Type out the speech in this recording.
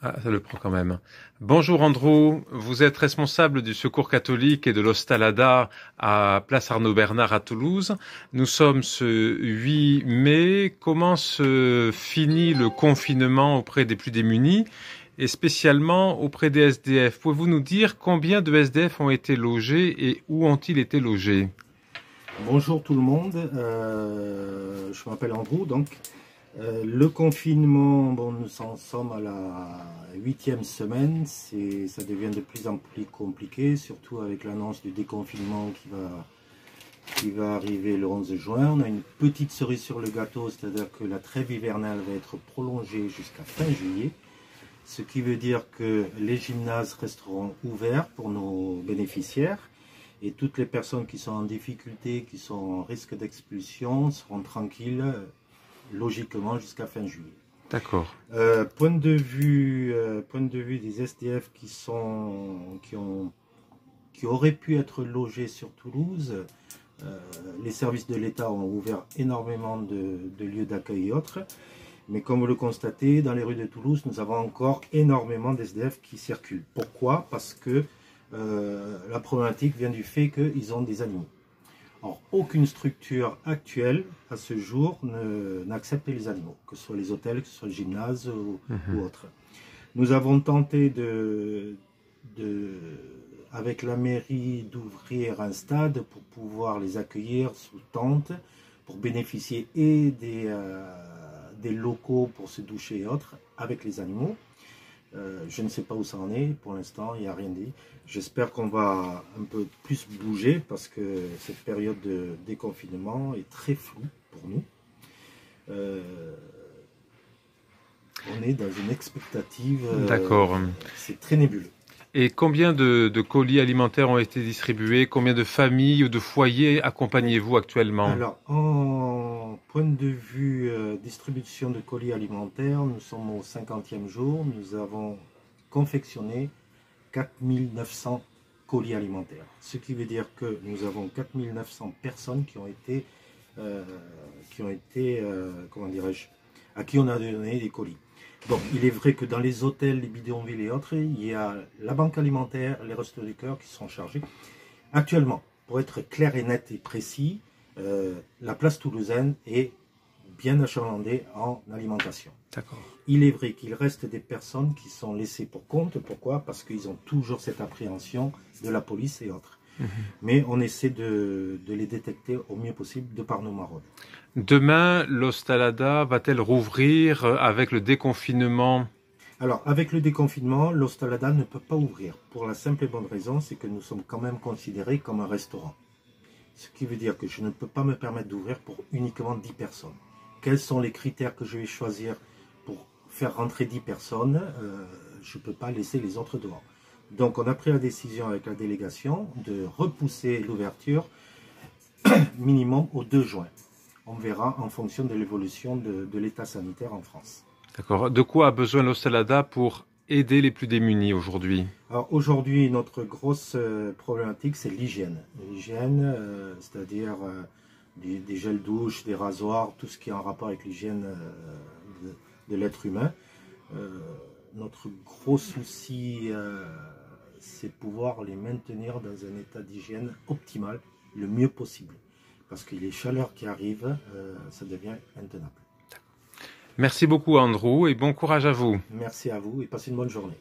Ah, ça le prend quand même. Bonjour Andrew, vous êtes responsable du Secours catholique et de l'Hostalada à Place Arnaud Bernard à Toulouse. Nous sommes ce 8 mai. Comment se finit le confinement auprès des plus démunis et spécialement auprès des SDF? Pouvez-vous nous dire combien de SDF ont été logés et où ont-ils été logés? Bonjour tout le monde, je m'appelle Andrew. Le confinement, bon, nous en sommes à la 8e semaine, ça devient de plus en plus compliqué, surtout avec l'annonce du déconfinement qui va arriver le 11 juin. On a une petite cerise sur le gâteau, c'est-à-dire que la trêve hivernale va être prolongée jusqu'à fin juillet, ce qui veut dire que les gymnases resteront ouverts pour nos bénéficiaires. Et toutes les personnes qui sont en difficulté, qui sont en risque d'expulsion, seront tranquilles, logiquement, jusqu'à fin juillet. D'accord. Point de vue des SDF qui auraient pu être logés sur Toulouse, les services de l'État ont ouvert énormément de lieux d'accueil et autres. Mais comme vous le constatez, dans les rues de Toulouse, nous avons encore énormément d'SDF qui circulent. Pourquoi? Parce que la problématique vient du fait qu'ils ont des animaux. Or, aucune structure actuelle, à ce jour, n'accepte les animaux, que ce soit les hôtels, que ce soit le gymnase ou autre. Nous avons tenté avec la mairie d'ouvrir un stade pour pouvoir les accueillir sous tente, pour bénéficier et des locaux pour se doucher et autres avec les animaux. Je ne sais pas où ça en est, pour l'instant, il n'y a rien dit. J'espère qu'on va un peu plus bouger parce que cette période de déconfinement est très floue pour nous. On est dans une expectative, D'accord. C'est très nébuleux. Et combien de colis alimentaires ont été distribués? Combien de familles ou de foyers accompagnez-vous actuellement? Alors, en point de vue distribution de colis alimentaires, nous sommes au 50e jour. Nous avons confectionné 4900 colis alimentaires. Ce qui veut dire que nous avons 4900 personnes comment dirais-je, à qui on a donné des colis. Bon, il est vrai que dans les hôtels, les bidonvilles et autres, il y a la banque alimentaire, les restos du cœur qui sont chargés. Actuellement, pour être clair et net et précis, la place toulousaine est bien achalandée en alimentation. D'accord. Il est vrai qu'il reste des personnes qui sont laissées pour compte. Pourquoi? Parce qu'ils ont toujours cette appréhension de la police et autres. Mais on essaie de les détecter au mieux possible de par nos maraudes. Demain, l'Hostalada va-t-elle rouvrir avec le déconfinement? Alors, avec le déconfinement, l'Hostalada ne peut pas ouvrir. Pour la simple et bonne raison, c'est que nous sommes quand même considérés comme un restaurant. Ce qui veut dire que je ne peux pas me permettre d'ouvrir pour uniquement 10 personnes. Quels sont les critères que je vais choisir pour faire rentrer 10 personnes? Je ne peux pas laisser les autres dehors. Donc, on a pris la décision avec la délégation de repousser l'ouverture minimum au 2 juin. On verra en fonction de l'évolution de l'état sanitaire en France. D'accord. De quoi a besoin l'Hostalada pour aider les plus démunis aujourd'hui? Alors aujourd'hui, notre grosse problématique, c'est l'hygiène. L'hygiène, c'est-à-dire des gels douches, des rasoirs, tout ce qui est en rapport avec l'hygiène de l'être humain. Notre gros souci, c'est pouvoir les maintenir dans un état d'hygiène optimal, le mieux possible. Parce que les chaleurs qui arrivent, ça devient intenable. Merci beaucoup Andrew et bon courage à vous. Merci à vous et passez une bonne journée.